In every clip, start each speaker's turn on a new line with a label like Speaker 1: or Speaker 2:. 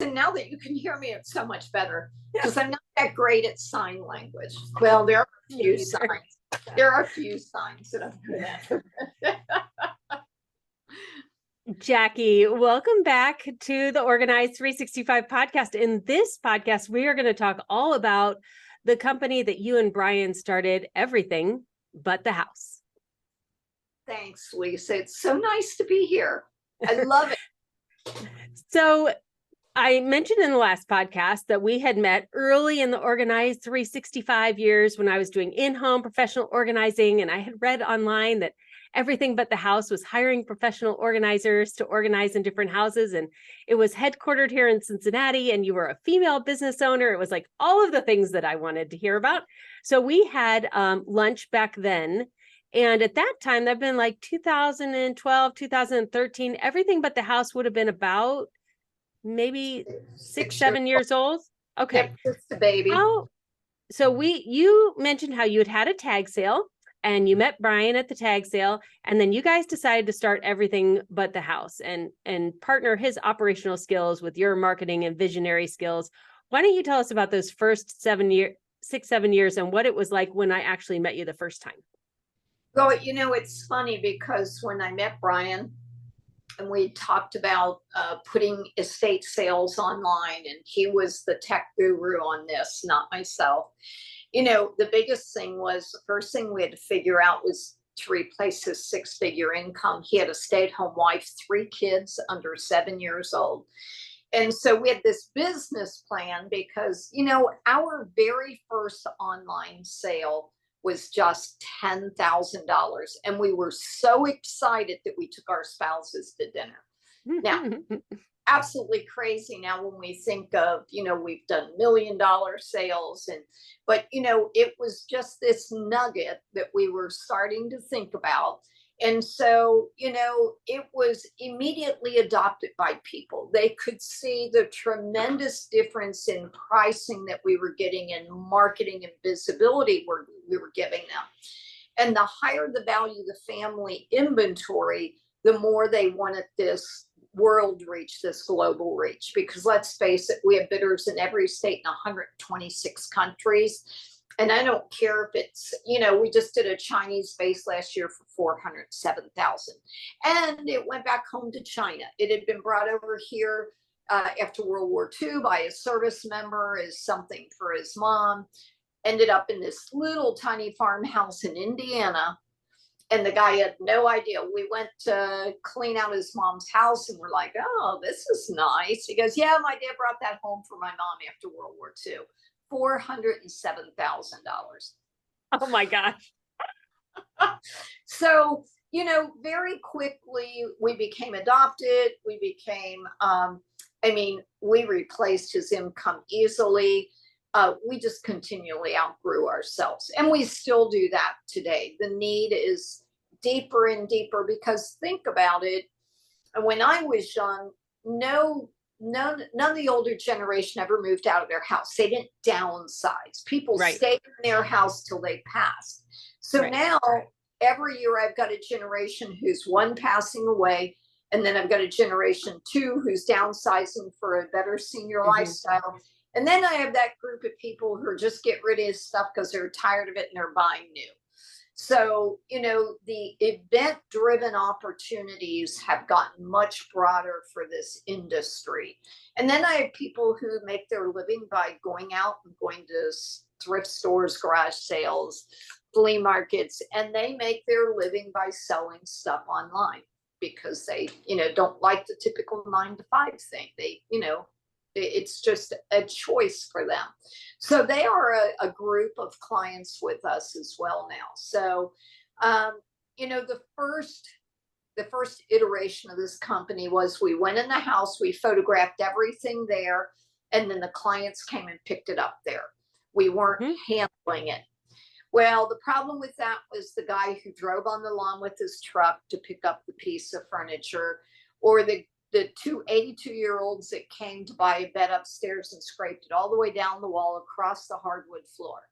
Speaker 1: Listen, now that you can hear me, it's so much better because I'm not that great at sign language. Well, there are a few signs. There are a few signs that I'm good at.
Speaker 2: Jackie, welcome back to the Organized 365 podcast. In this podcast, we are going to talk all about the company that you and Brian started, Everything But the House.
Speaker 1: Thanks, Lisa. It's so nice to be here. I love it.
Speaker 2: So I mentioned in the last podcast that we had met early in the Organized 365 years when I was doing in-home professional organizing, and I had read online that Everything But the House was hiring professional organizers to organize in different houses, and it was headquartered here in Cincinnati, and you were a female business owner. It was like all of the things that I wanted to hear about. So we had lunch back then, and at that time, that'd been like 2012, 2013. Everything But the House would have been about maybe 6-7 years old. Okay.
Speaker 1: Yep, just a baby.
Speaker 2: So you mentioned how you had a tag sale and you met Brian at the tag sale, and then you guys decided to start Everything But the House and partner his operational skills with your marketing and visionary skills. Why don't you tell us about those first 7 years and what it was like when I actually met you the first time?
Speaker 1: Well, it's funny because when I met Brian, and we talked about putting estate sales online, and he was the tech guru on this, not myself. The biggest thing was the first thing we had to figure out was to replace his 6-figure income. He had a stay-at-home wife, 3 kids under 7 years old. And so we had this business plan because, our very first online sale was just $10,000. And we were so excited that we took our spouses to dinner. Now, absolutely crazy now when we think of, we've done $1 million sales. But it was just this nugget that we were starting to think about. And so, it was immediately adopted by people. They could see the tremendous difference in pricing that we were getting and marketing and visibility we were giving them. And the higher the value of the family inventory, the more they wanted this world reach, this global reach. Because let's face it, we have bidders in every state in 126 countries. And I don't care if it's, we just did a Chinese base last year for $407,000. And it went back home to China. It had been brought over here after World War II by a service member as something for his mom. Ended up in this little tiny farmhouse in Indiana. And the guy had no idea. We went to clean out his mom's house and we're like, oh, this is nice. He goes, yeah, my dad brought that home for my mom after World War II. $407,000.
Speaker 2: Oh my gosh.
Speaker 1: So, very quickly we became adopted. We became, we replaced his income easily. We just continually outgrew ourselves. And we still do that today. The need is deeper and deeper because think about it. When I was young, none of the older generation ever moved out of their house. They didn't downsize. People stayed in their house till they passed. So now every year I've got a generation who's one passing away, and then I've got a generation 2 who's downsizing for a better senior lifestyle. And then I have that group of people who are just get rid of his stuff because they're tired of it and they're buying new. So, the event-driven opportunities have gotten much broader for this industry. And then I have people who make their living by going out and going to thrift stores, garage sales, flea markets, and they make their living by selling stuff online because they, don't like the typical 9-to-5 thing. They, it's just a choice for them. So they are a group of clients with us as well now. So, the first iteration of this company was we went in the house, we photographed everything there, and then the clients came and picked it up there. We weren't handling it. Well, the problem with that was the guy who drove on the lawn with his truck to pick up the piece of furniture, or the 2 82-year-olds that came to buy a bed upstairs and scraped it all the way down the wall across the hardwood floor.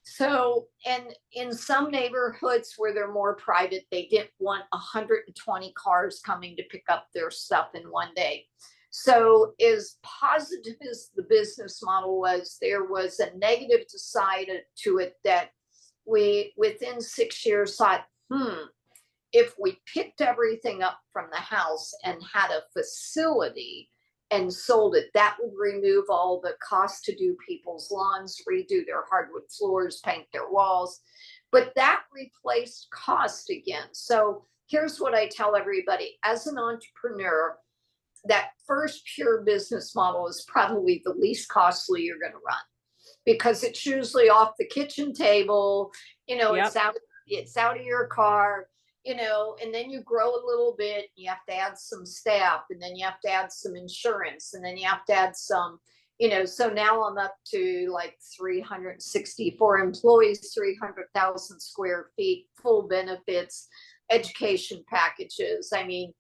Speaker 1: So, and in some neighborhoods where they're more private, they didn't want 120 cars coming to pick up their stuff in one day. So as positive as the business model was, there was a negative side to it that we, within 6 years, thought, if we picked everything up from the house and had a facility and sold it, that would remove all the cost to do people's lawns, redo their hardwood floors, paint their walls. But that replaced cost again. So here's what I tell everybody. As an entrepreneur, that first pure business model is probably the least costly you're going to run, because it's usually off the kitchen table,
Speaker 2: Yep.
Speaker 1: it's out of your car, and then you grow a little bit, you have to add some staff, and then you have to add some insurance, and then you have to add some, so now I'm up to like 364 employees, 300,000 square feet, full benefits, education packages. I mean,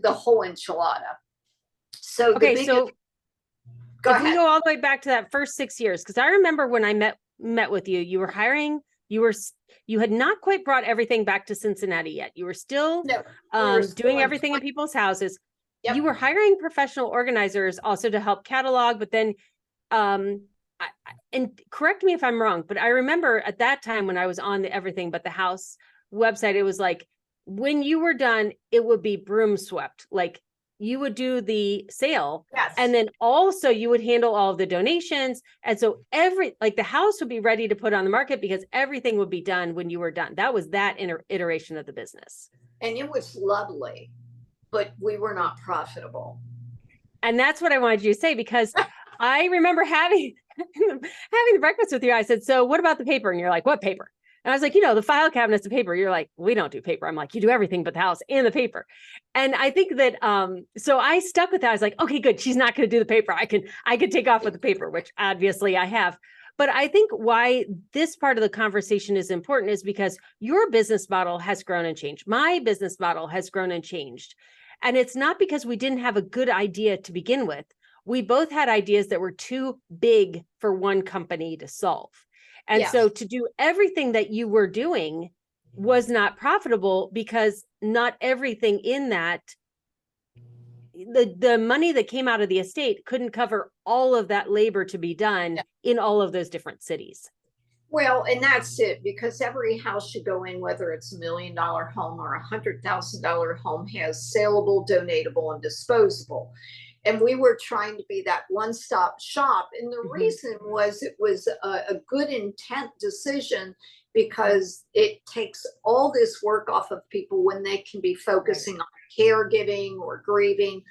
Speaker 1: the whole enchilada. So
Speaker 2: Okay,
Speaker 1: the
Speaker 2: so
Speaker 1: go
Speaker 2: if
Speaker 1: ahead.
Speaker 2: we go all the way back to that first 6 years, because I remember when I met with you, you were hiring, you had not quite brought everything back to Cincinnati yet. You were still
Speaker 1: No, we were still
Speaker 2: doing
Speaker 1: in
Speaker 2: everything in people's houses.
Speaker 1: Yep.
Speaker 2: You were hiring professional organizers also to help catalog, but then and correct me if I'm wrong, but I remember at that time when I was on the Everything But the House website, it was like, when you were done, it would be broom swept. Like, you would do the sale,
Speaker 1: Yes.
Speaker 2: and then also you would handle all of the donations. And so the house would be ready to put on the market because everything would be done when you were done. That was that iteration of the business.
Speaker 1: And it was lovely, but we were not profitable.
Speaker 2: And that's what I wanted you to say, because I remember having the breakfast with you. I said, so what about the paper? And you're like, what paper? And I was like, the file cabinets of paper. You're like, we don't do paper. I'm like, you do everything but the house and the paper. And I think that, so I stuck with that. I was like, okay, good. She's not going to do the paper. I can take off with the paper, which obviously I have. But I think why this part of the conversation is important is because your business model has grown and changed. My business model has grown and changed. And it's not because we didn't have a good idea to begin with. We both had ideas that were too big for one company to solve. And
Speaker 1: Yes.
Speaker 2: so to do everything that you were doing was not profitable, because not everything in that, the money that came out of the estate couldn't cover all of that labor to be done in all of those different cities.
Speaker 1: Well, and that's it, because every house you go in, whether it's $1 million home or $100,000 home, has saleable, donatable, and disposable. And we were trying to be that one-stop shop. And the reason was, it was a good intent decision, because it takes all this work off of people when they can be focusing on caregiving or grieving.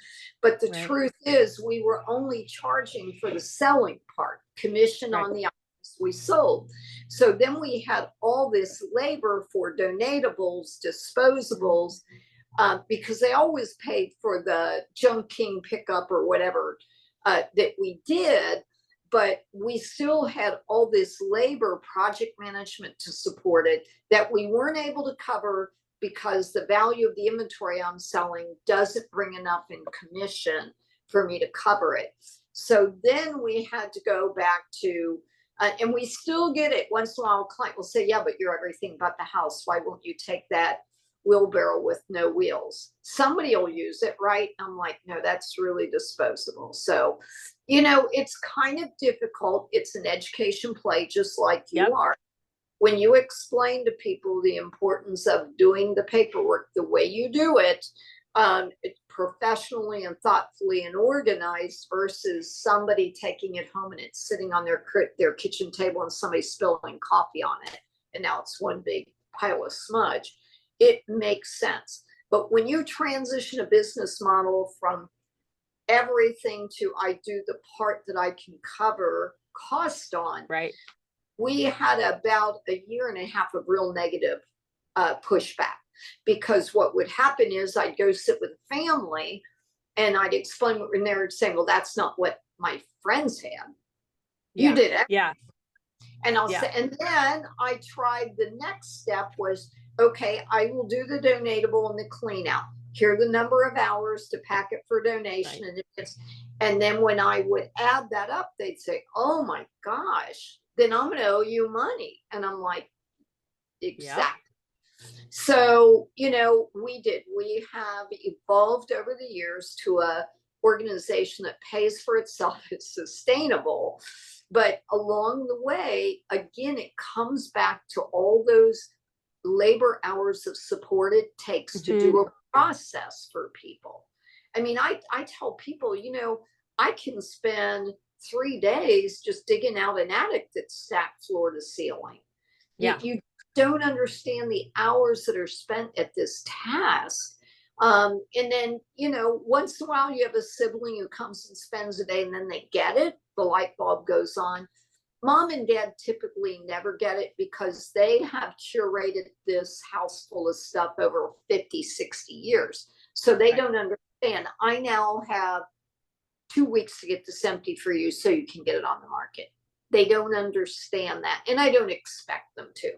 Speaker 1: But the truth is, we were only charging for the selling part, commission on the items we sold. So then we had all this labor for donatables, disposables, because they always paid for the junk king pickup or whatever that we did. But we still had all this labor, project management to support it, that we weren't able to cover, because the value of the inventory I'm selling doesn't bring enough in commission for me to cover it. So then we had to go back to, and we still get it once in a while. A client will say, yeah, but you're everything but the house. Why won't you take that wheelbarrow with no wheels? Somebody will use it, right? I'm like, no, that's really disposable. So, it's kind of difficult. It's an education play, just like you are. When you explain to people the importance of doing the paperwork the way you do it, professionally and thoughtfully and organized, versus somebody taking it home and it's sitting on their kitchen table and somebody spilling coffee on it, and now it's one big pile of smudge, it makes sense. But when you transition a business model from everything to, I do the part that I can cover cost on, we had about a year and a half of real negative pushback. Because what would happen is, I'd go sit with a family and I'd explain what, and they were saying, well, that's not what my friends had. You did it. And I'll say, and then I tried, the next step was, okay, I will do the donatable and the clean out. Here are the number of hours to pack it for donation. And then when I would add that up, they'd say, oh my gosh, then I'm going to owe you money. And I'm like, exactly. So, we have evolved over the years to a organization that pays for itself. It's sustainable. But along the way, again, it comes back to all those labor hours of support it takes to do a process for people. I mean, I tell people, I can spend 3 days just digging out an attic that's stacked floor to ceiling.
Speaker 2: Yeah.
Speaker 1: You don't understand the hours that are spent at this task. And then, once in a while you have a sibling who comes and spends a day and then they get it, the light bulb goes on. Mom and dad typically never get it because they have curated this house full of stuff over 50, 60 years. So they don't understand. I now have 2 weeks to get this empty for you so you can get it on the market. They don't understand that. And I don't expect them to.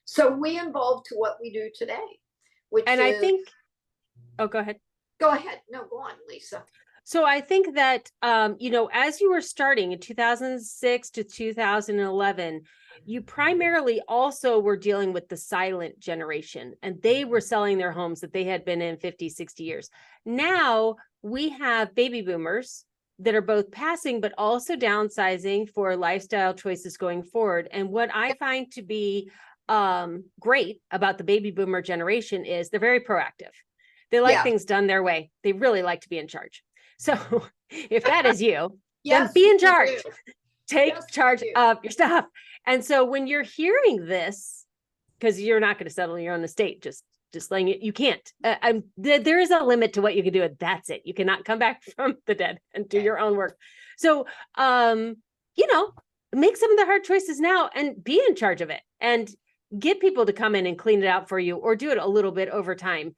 Speaker 1: So we evolved to what we do today, which
Speaker 2: and I think, oh, go ahead.
Speaker 1: Go ahead. No, go on, Lisa.
Speaker 2: So I think that, as you were starting in 2006 to 2011, you primarily also were dealing with the silent generation, and they were selling their homes that they had been in 50, 60 years. Now we have baby boomers that are both passing, but also downsizing for lifestyle choices going forward. And what I find to be great about the baby boomer generation is they're very proactive. They like things done their way. They really like to be in charge. So if that is you, then be in charge. Take charge of your stuff. And so when you're hearing this, because you're not going to settle in your own estate, just letting you can't. There is a limit to what you can do. And that's it. You cannot come back from the dead and do your own work. So, make some of the hard choices now and be in charge of it, and get people to come in and clean it out for you, or do it a little bit over time.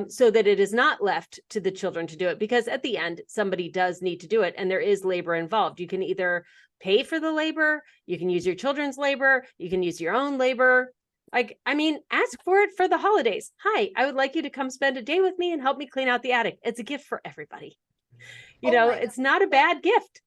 Speaker 2: So that it is not left to the children to do it, because at the end, somebody does need to do it, and there is labor involved. You can either pay for the labor, you can use your children's labor, you can use your own labor. Ask for it for the holidays. Hi, I would like you to come spend a day with me and help me clean out the attic. It's a gift for everybody. It's not a bad gift.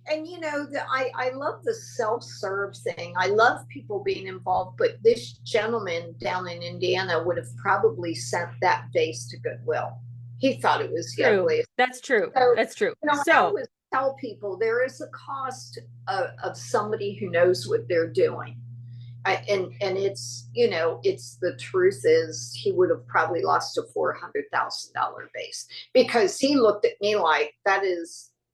Speaker 1: And I love the self-serve thing. I love people being involved, but this gentleman down in Indiana would have probably sent that vase to Goodwill. He thought it was ugly.
Speaker 2: That's true. That's true.
Speaker 1: I always tell people there is a cost of somebody who knows what they're doing. And it's, it's the truth is he would have probably lost a $400,000 vase, because he looked at me like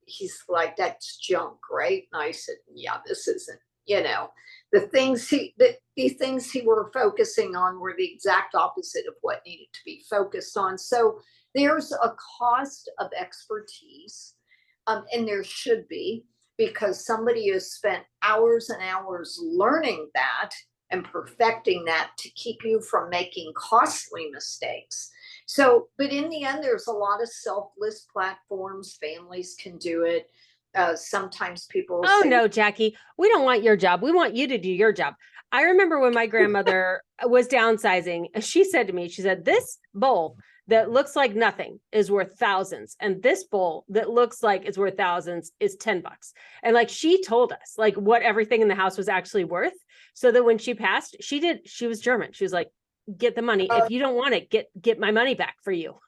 Speaker 1: he's like, that's junk, right? And I said, yeah, this isn't, the things he were focusing on were the exact opposite of what needed to be focused on. So there's a cost of expertise, and there should be, because somebody has spent hours and hours learning that and perfecting that to keep you from making costly mistakes. So, but in the end, there's a lot of selfless platforms. Families can do it. Sometimes people
Speaker 2: say, no, Jackie, we don't want your job. We want you to do your job. I remember when my grandmother was downsizing, she said to me, she said, this bowl that looks like nothing is worth thousands, and this bowl that looks like it's worth thousands is $10. And she told us what everything in the house was actually worth, so that when she passed, she was German. She was like, get the money. If you don't want it, get my money back for you.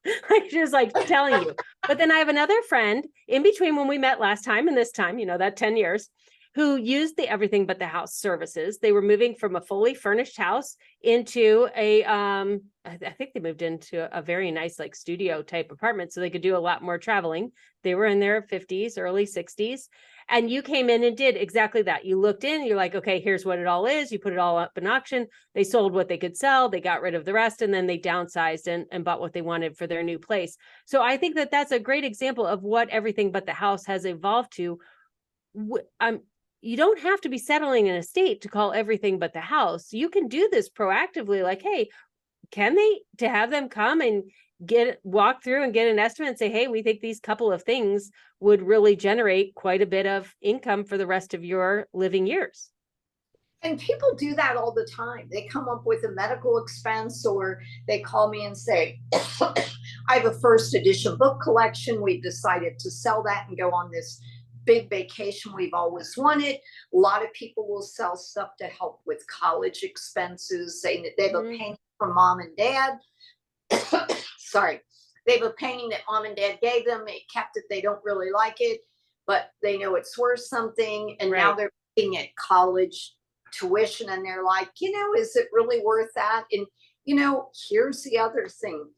Speaker 2: She was telling you. But then I have another friend in between when we met last time and this time, that 10 years, who used the everything but the house services. They were moving from a fully furnished house into I think they moved into a very nice studio type apartment, so they could do a lot more traveling. They were in their 50s, early 60s. And you came in and did exactly that. You looked in, you're like, okay, here's what it all is. You put it all up in auction. They sold what they could sell. They got rid of the rest, and then they downsized and bought what they wanted for their new place. So I think that that's a great example of what everything but the house has evolved to. You don't have to be settling an estate to call everything but the house. You can do this proactively, hey, to have them come and walk through and get an estimate and say, hey, we think these couple of things would really generate quite a bit of income for the rest of your living years.
Speaker 1: And people do that all the time. They come up with a medical expense, or they call me and say, I have a first edition book collection. We've decided to sell that and go on this big vacation we've always wanted. A lot of people will sell stuff to help with college expenses. They have a payment from mom and dad. Sorry. They have a painting that mom and dad gave them. They kept it. They don't really like it, but they know it's worth something. And now
Speaker 2: Right.
Speaker 1: they're looking at college tuition and they're like, is it really worth that? And, here's the other thing.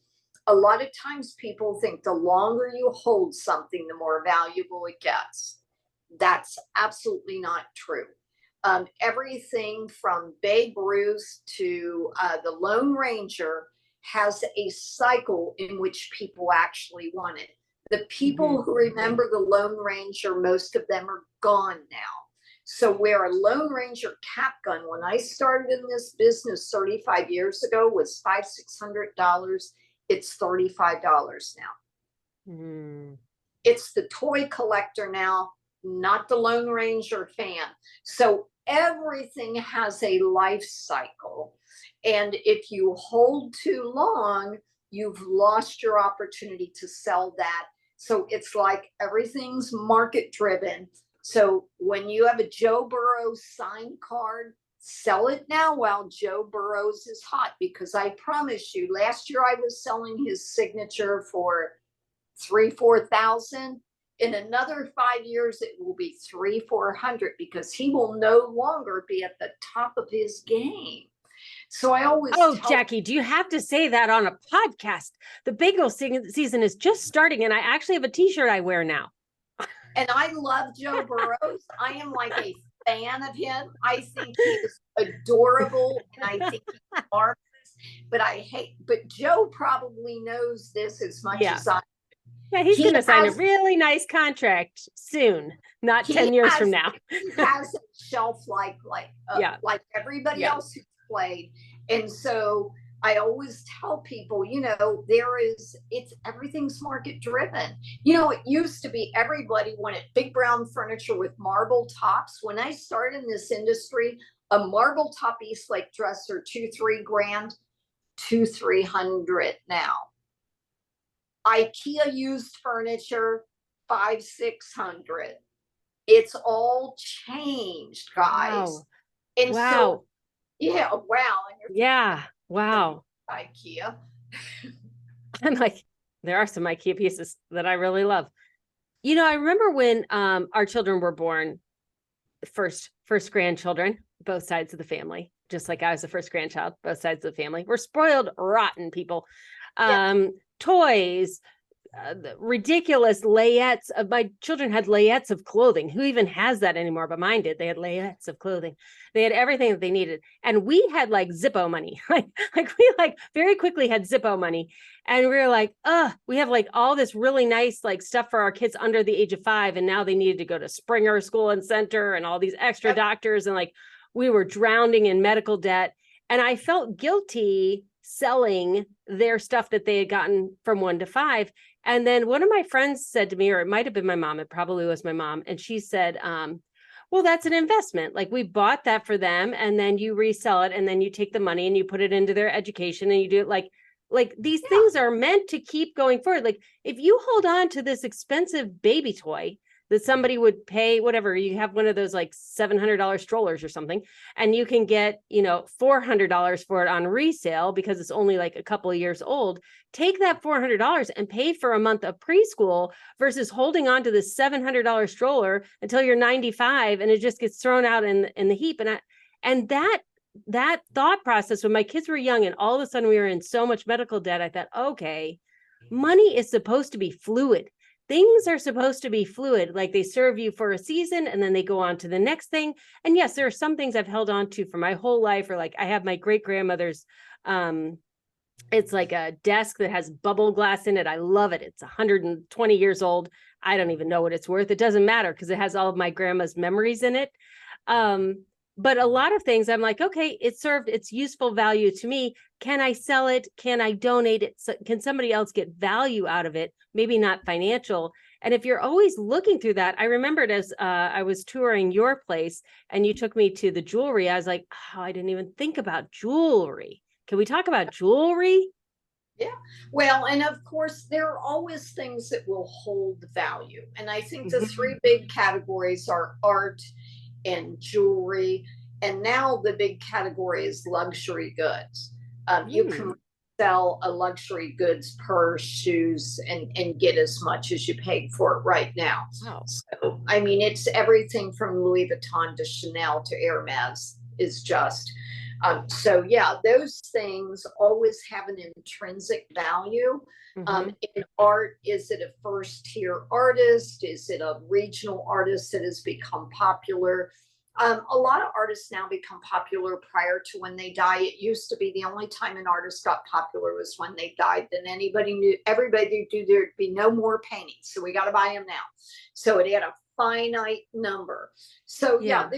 Speaker 1: A lot of times people think the longer you hold something, the more valuable it gets. That's absolutely not true. Everything from Babe Ruth to the Lone Ranger has a cycle in which people actually want it. The people who remember the Lone Ranger, most of them are gone now. So where a Lone Ranger cap gun, when I started in this business 35 years ago, was $500-600, it's $35 now. It's the toy collector now, not the Lone Ranger fan. So everything has a life cycle. And if you hold too long, you've lost your opportunity to sell that. So it's like everything's market driven. So when you have a Joe Burrow signed card, sell it now while Joe Burrows is hot, because I promise you, last year I was selling his signature for 3,000-4,000. In another 5 years, it will be 300-400, because he will no longer be at the top of his game. So I always
Speaker 2: Jackie, do you have to say that on a podcast? The bagel season is just starting, and I actually have a T-shirt I wear now.
Speaker 1: And I love Joe Burrows. I am like a fan of him. I think he is adorable, and I think he's marvelous. But Joe probably knows this as much as I.
Speaker 2: Yeah, he's going to sign a really nice contract soon, not 10 years from now.
Speaker 1: He has a shelf like everybody else who's played. And so I always tell people, everything's market driven. It used to be everybody wanted big brown furniture with marble tops. When I started in this industry, a marble top Eastlake dresser, $2-3 grand, $200-300 now. IKEA used furniture, $500-600. It's all changed, guys.
Speaker 2: Wow.
Speaker 1: And
Speaker 2: wow.
Speaker 1: Wow. IKEA.
Speaker 2: I'm like, there are some IKEA pieces that I really love. I remember when our children were born, first grandchildren, both sides of the family, just like I was the first grandchild, both sides of the family. We're spoiled rotten people. Toys, ridiculous layettes of my children had layettes of clothing. Who even has that anymore? But mine did. They had layettes of clothing. They had everything that they needed. And we had like Zippo money. we very quickly had Zippo money. And we were like, we have like all this really nice like stuff for our kids under the age of 5. And now they needed to go to Springer School and Center and all these extra doctors. And like, we were drowning in medical debt. And I felt guilty selling their stuff that they had gotten from 1 to 5. And then one of my friends said to me, or it might have been my mom, it probably was my mom. And she said, well, that's an investment. Like we bought that for them and then you resell it and then you take the money and you put it into their education and you do it like these things are meant to keep going forward. Like if you hold on to this expensive baby toy that somebody would pay, whatever, you have one of those like $700 strollers or something, and you can get, $400 for it on resale because it's only like a couple of years old. Take that $400 and pay for a month of preschool versus holding on to this $700 stroller until you're 95 and it just gets thrown out in the heap. And that thought process, when my kids were young and all of a sudden we were in so much medical debt, I thought, okay, money is supposed to be fluid. Things are supposed to be fluid, like they serve you for a season and then they go on to the next thing. And yes, there are some things I've held on to for my whole life, or like I have my great grandmother's, it's like a desk that has bubble glass in it. I love it. It's 120 years old. I don't even know what it's worth. It doesn't matter because it has all of my grandma's memories in it. But a lot of things I'm like, okay, it served its useful value to me. Can I sell it? Can I donate it? Can somebody else get value out of it? Maybe not financial. And if you're always looking through that, I remembered as I was touring your place and you took me to the jewelry, I was like, oh, I didn't even think about jewelry. Can we talk about jewelry?
Speaker 1: Yeah. Well, and of course, there are always things that will hold value. And I think the 3 big categories are art and jewelry. And now the big category is luxury goods. You can sell a luxury goods, purse, shoes, and get as much as you paid for it right now.
Speaker 2: Wow.
Speaker 1: So, I mean, it's everything from Louis Vuitton to Chanel to Hermes is just. So yeah, those things always have an intrinsic value. In art, is it a first tier artist? Is it a regional artist that has become popular? A lot of artists now become popular prior to when they die. It used to be the only time an artist got popular was when they died. Then everybody knew there'd be no more paintings. So we got to buy them now. So it had a finite number. So yeah,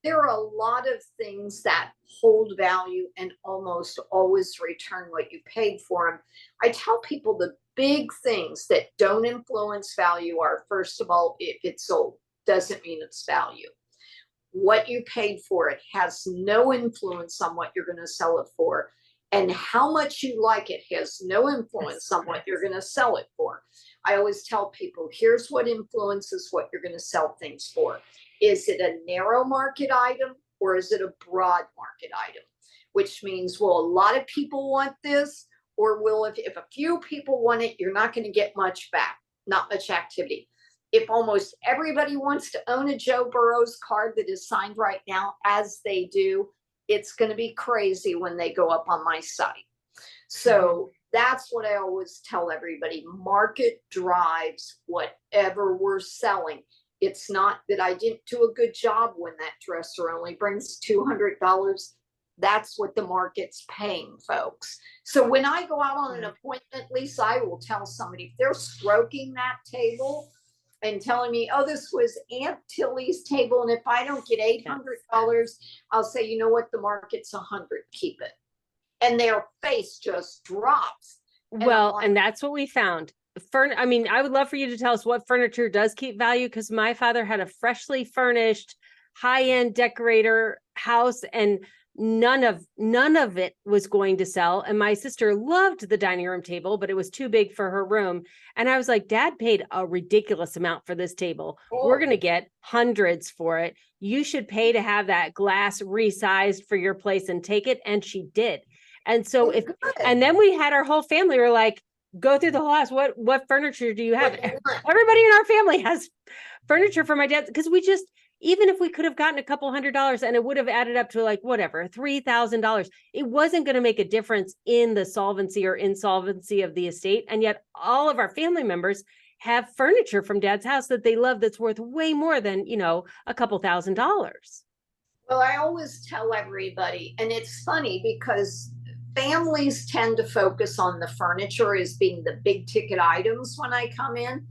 Speaker 1: there are a lot of things that hold value and almost always return what you paid for them. I tell people the big things that don't influence value are, first of all, if it's sold, doesn't mean it's value. What you paid for it has no influence on what you're going to sell it for. And how much you like it has no influence on what you're going to sell it for. I always tell people, here's what influences what you're going to sell things for. Is it a narrow market item or is it a broad market item? Which means, will a lot of people want this? Or will, if a few people want it, you're not going to get much back, not much activity. If almost everybody wants to own a Joe Burrows card that is signed right now, as they do, it's going to be crazy when they go up on my site. So that's what I always tell everybody. Market drives whatever we're selling. It's not that I didn't do a good job when that dresser only brings $200. That's what the market's paying, folks. So when I go out on an appointment, Lisa, I will tell somebody, if they're stroking that table and telling me, oh, this was Aunt Tilly's table, and if I don't get $800, I'll say, you know what, the market's 100, keep it. And their face just drops.
Speaker 2: Well, and that's what we found. I mean, I would love for you to tell us what furniture does keep value, because my father had a freshly furnished, high-end decorator house, and none of it was going to sell. And my sister loved the dining room table, but it was too big for her room. And I was like, Dad paid a ridiculous amount for this table. We're going to get hundreds for it. You should pay to have that glass resized for your place and take it. And she did. And so and then we had our whole family were like, go through the whole house. What furniture do you have? Everybody in our family has furniture for my dad, because even if we could have gotten a couple $100 and it would have added up to like whatever, $3,000, it wasn't going to make a difference in the solvency or insolvency of the estate. And yet all of our family members have furniture from Dad's house that they love that's worth way more than, a couple $1,000.
Speaker 1: Well, I always tell everybody, and it's funny because families tend to focus on the furniture as being the big ticket items when I come in.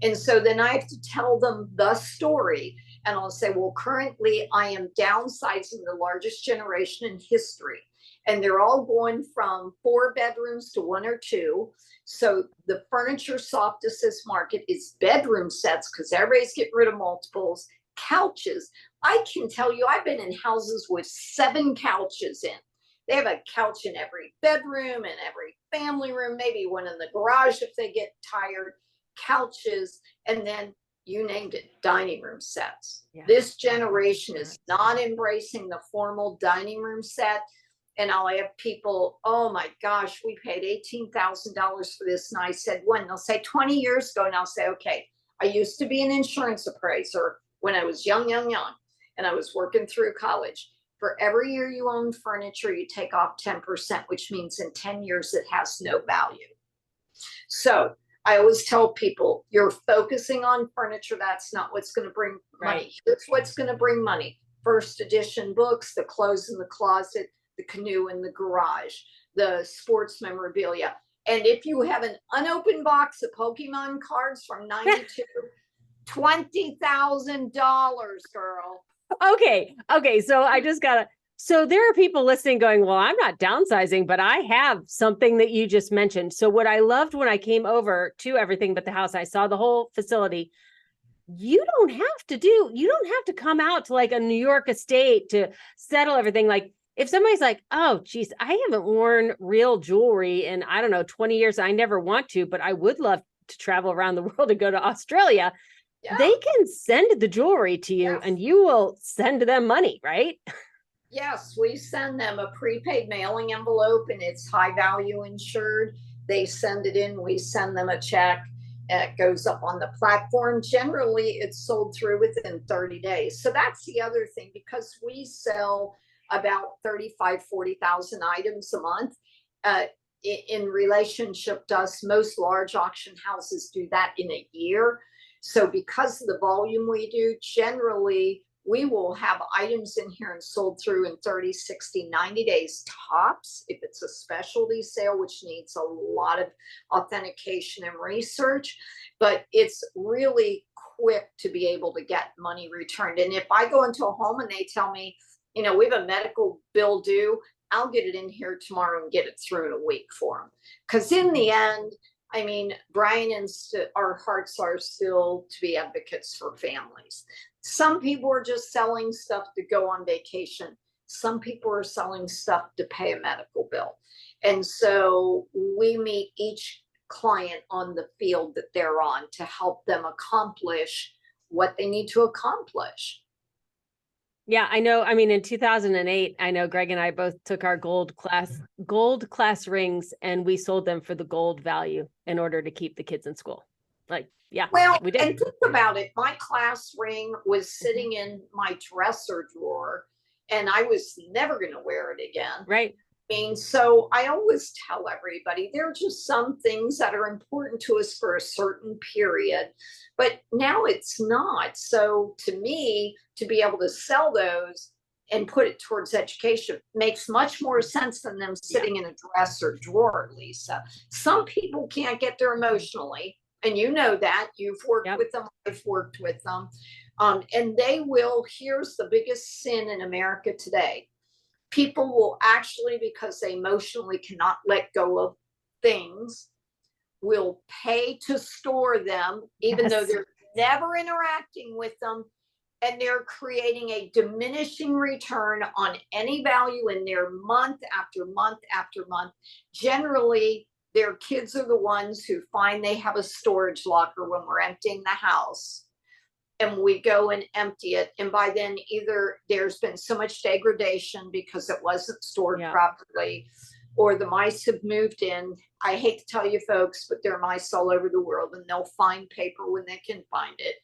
Speaker 1: And so then I have to tell them the story. And I'll say, well, currently I am downsizing the largest generation in history. And they're all going from 4 bedrooms to 1 or 2. So the furniture softest market is bedroom sets, because everybody's getting rid of multiples. Couches. I can tell you, I've been in houses with 7 couches in. They have a couch in every bedroom and every family room, maybe one in the garage if they get tired. Couches, and then you named it, dining room sets. Yeah. This generation is not embracing the formal dining room set. And I'll have people, oh my gosh, we paid $18,000 for this. And I said, when? They'll say 20 years ago. And I'll say, okay, I used to be an insurance appraiser when I was young. And I was working through college. For every year you own furniture, you take off 10%, which means in 10 years it has no value. So I always tell people, you're focusing on furniture. That's not what's going to bring money. Here's what's going to bring money. First edition books, the clothes in the closet, the canoe in the garage, the sports memorabilia. And if you have an unopened box of Pokemon cards from 92, $20,000, girl.
Speaker 2: Okay. So there are people listening going, well, I'm not downsizing, but I have something that you just mentioned. So what I loved when I came over to Everything But the House, I saw the whole facility. You don't have to come out to like a New York estate to settle everything. Like if somebody's like, oh, geez, I haven't worn real jewelry in, 20 years. I never want to, but I would love to travel around the world and go to Australia. Yeah. They can send the jewelry to you and you will send them money, right?
Speaker 1: Yes, we send them a prepaid mailing envelope and it's high value insured. They send it in, we send them a check. It goes up on the platform. Generally, it's sold through within 30 days. So that's the other thing, because we sell about 35, 40,000 items a month. Uh, in relationship to us, most large auction houses do that in a year. So because of the volume we do, generally we will have items in here and sold through in 30, 60, 90 days tops. If it's a specialty sale, which needs a lot of authentication and research, but it's really quick to be able to get money returned. And if I go into a home and they tell me, you know, we have a medical bill due, I'll get it in here tomorrow and get it through in a week for them. Because in the end, I mean, Brian and our hearts are still to be advocates for families. Some people are just selling stuff to go on vacation. Some people are selling stuff to pay a medical bill. And so we meet each client on the field that they're on to help them accomplish what they need to accomplish.
Speaker 2: Yeah, I know. I mean, in 2008, I know Greg and I both took our gold class rings, and we sold them for the gold value in order to keep the kids in school. Like, yeah,
Speaker 1: well,
Speaker 2: we did.
Speaker 1: And think about it. My class ring was sitting in my dresser drawer, and I was never going to wear it again.
Speaker 2: Right.
Speaker 1: I mean, so I always tell everybody there are just some things that are important to us for a certain period, but now it's not. So to me, to be able to sell those and put it towards education makes much more sense than them sitting in a dresser drawer, Lisa. Some people can't get there emotionally, and you know that. You've worked with them, I've worked with them. And they will, here's the biggest sin in America today. People will actually, because they emotionally cannot let go of things, will pay to store them, even though they're never interacting with them. And they're creating a diminishing return on any value in their month after month after month. Generally, their kids are the ones who find they have a storage locker when we're emptying the house. And we go and empty it. And by then, either there's been so much degradation because it wasn't stored properly, or the mice have moved in. I hate to tell you folks, but there are mice all over the world, and they'll find paper when they can find it.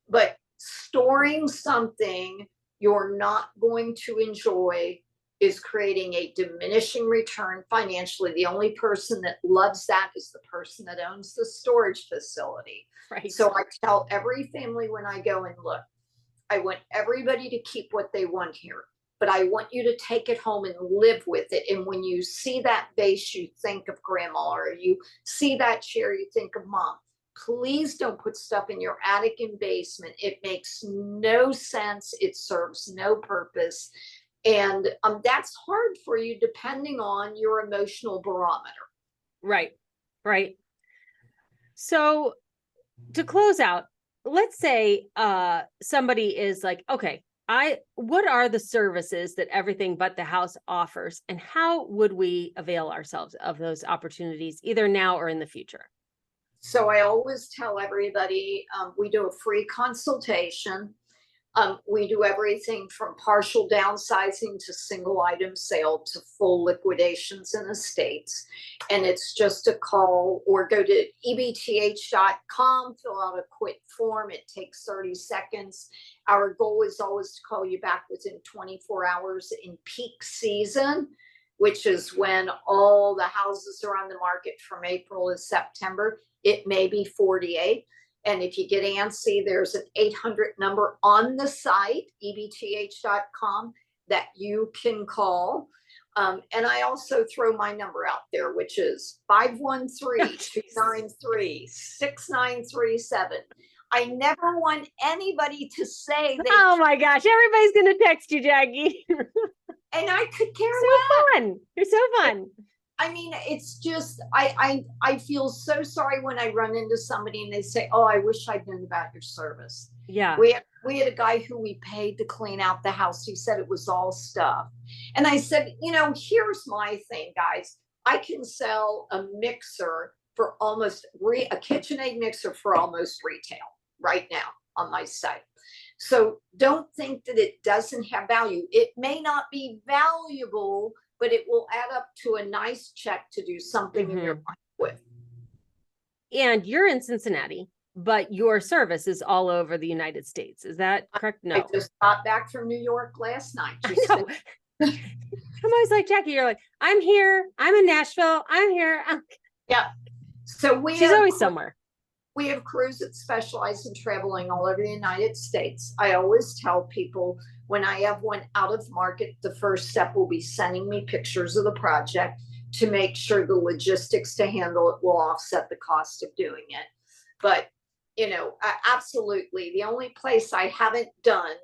Speaker 1: But storing something you're not going to enjoy is creating a diminishing return financially. The only person that loves that is the person that owns the storage facility. Right. So I tell every family when I go and look, I want everybody to keep what they want here, but I want you to take it home and live with it. And when you see that vase, you think of grandma, or you see that chair, you think of mom. Please don't put stuff in your attic and basement. It makes no sense. It serves no purpose. And that's hard for you depending on your emotional barometer.
Speaker 2: Right, right. So to close out, let's say somebody is like, okay, what are the services that Everything But the House offers, and how would we avail ourselves of those opportunities either now or in the future?
Speaker 1: So I always tell everybody, we do a free consultation. We do everything from partial downsizing to single item sale to full liquidations and estates. And it's just a call, or go to EBTH.com, fill out a quick form. It takes 30 seconds. Our goal is always to call you back within 24 hours in peak season, which is when all the houses are on the market from April to September. It may be 48. And if you get antsy, there's an 800 number on the site, EBTH.com, that you can call. And I also throw my number out there, which is 513-293-6937. I never want anybody to say they.
Speaker 2: Oh my gosh, everybody's going to text you, Jackie.
Speaker 1: And I could care less.
Speaker 2: So fun. You're so fun.
Speaker 1: I mean, it's just, I feel so sorry when I run into somebody and they say, oh, I wish I'd known about your service.
Speaker 2: Yeah.
Speaker 1: We had a guy who we paid to clean out the house. He said it was all stuff. And I said, you know, here's my thing, guys. I can sell a mixer for almost, a KitchenAid mixer for almost retail right now on my site. So don't think that it doesn't have value. It may not be valuable, but it will add up to a nice check to do something in your life with.
Speaker 2: And you're in Cincinnati, but your service is all over the United States. Is that correct? No.
Speaker 1: I just got back from New York last night.
Speaker 2: I know. I'm always like, Jackie, you're like, I'm here. I'm in Nashville. I'm here.
Speaker 1: Yeah. So
Speaker 2: she's always somewhere.
Speaker 1: We have crews that specialize in traveling all over the United States. I always tell people when I have one out of market, the first step will be sending me pictures of the project to make sure the logistics to handle it will offset the cost of doing it. But, absolutely. The only place I haven't done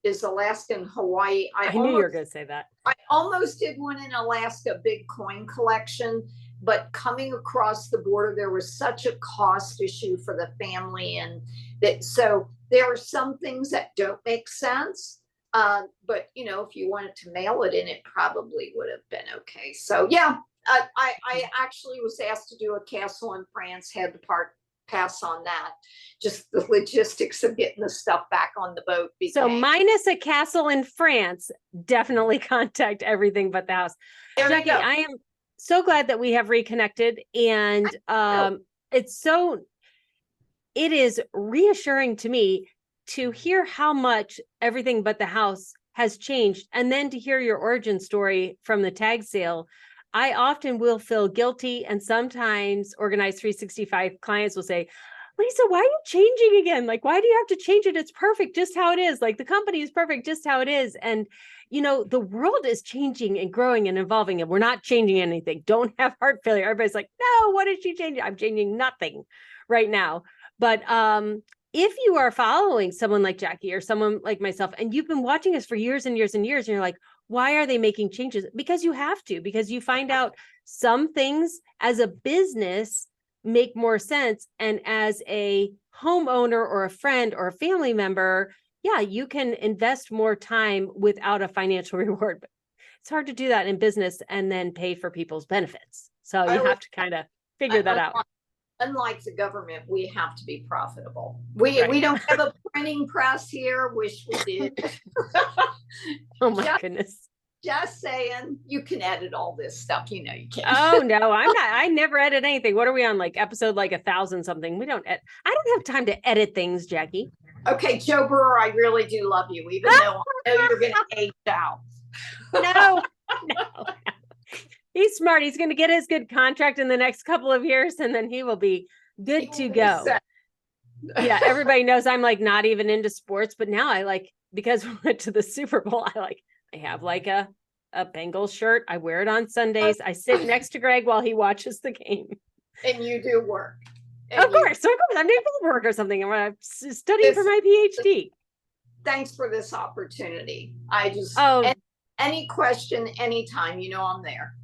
Speaker 1: is Alaska and Hawaii.
Speaker 2: I knew you were going to say that.
Speaker 1: I almost did one in Alaska, big coin collection, but coming across the border, there was such a cost issue for the family, and that so there are some things that don't make sense. But if you wanted to mail it in, it probably would have been okay. So yeah, I actually was asked to do a castle in France, had to pass on that. Just the logistics of getting the stuff back on the boat.
Speaker 2: So minus a castle in France, definitely contact Everything But the House. Jackie, I am so glad that we have reconnected, and it is reassuring to me to hear how much Everything But the House has changed, and then to hear your origin story from the tag sale. I often will feel guilty, and sometimes Organized 365 clients will say, Lisa, why are you changing again? Like, why do you have to change it? It's perfect just how it is. Like, the company is perfect just how it is. And, the world is changing and growing and evolving, and we're not changing anything. Don't have heart failure. Everybody's like, no, what is she changing? I'm changing nothing right now. But if you are following someone like Jackie or someone like myself, and you've been watching us for years and years and years, and you're like, why are they making changes? Because you have to, because you find out some things as a business make more sense. And as a homeowner or a friend or a family member, yeah, you can invest more time without a financial reward. But it's hard to do that in business and then pay for people's benefits. So you have to kind of figure that out.
Speaker 1: Unlike the government, we have to be profitable. We don't have a printing press here. Wish we did.
Speaker 2: Oh my goodness.
Speaker 1: Just saying, you can edit all this stuff. You can.
Speaker 2: Oh no, I'm not. I never edit anything. What are we on? Like episode 1,000 something. We don't. I don't have time to edit things, Jackie.
Speaker 1: Okay, Joe Brewer, I really do love you, even though I know you're going to age out.
Speaker 2: No. He's smart. He's going to get his good contract in the next couple of years, and then he will be good to go. Yeah, everybody knows I'm like not even into sports, but now because we went to the Super Bowl, I have like a Bengals shirt. I wear it on Sundays. I sit next to Greg while he watches the game.
Speaker 1: And you do work.
Speaker 2: Of course. I'm doing work or something. I'm studying for my PhD.
Speaker 1: Thanks for this opportunity. Any question, anytime, I'm there.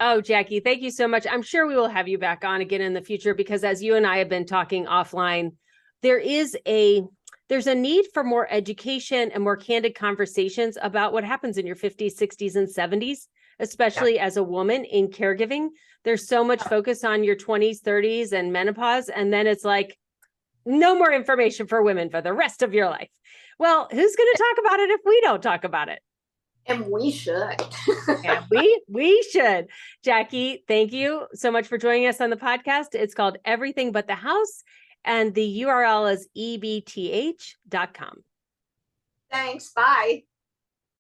Speaker 2: Oh, Jackie, thank you so much. I'm sure we will have you back on again in the future, because as you and I have been talking offline, there's a need for more education and more candid conversations about what happens in your 50s, 60s, and 70s, especially as a woman in caregiving. There's so much focus on your 20s, 30s, and menopause. And then it's like, no more information for women for the rest of your life. Well, who's going to talk about it if we don't talk about it?
Speaker 1: And we should.
Speaker 2: Yeah, we should. Jackie, thank you so much for joining us on the podcast. It's called Everything But the House, and the URL is ebth.com.
Speaker 1: Thanks. Bye.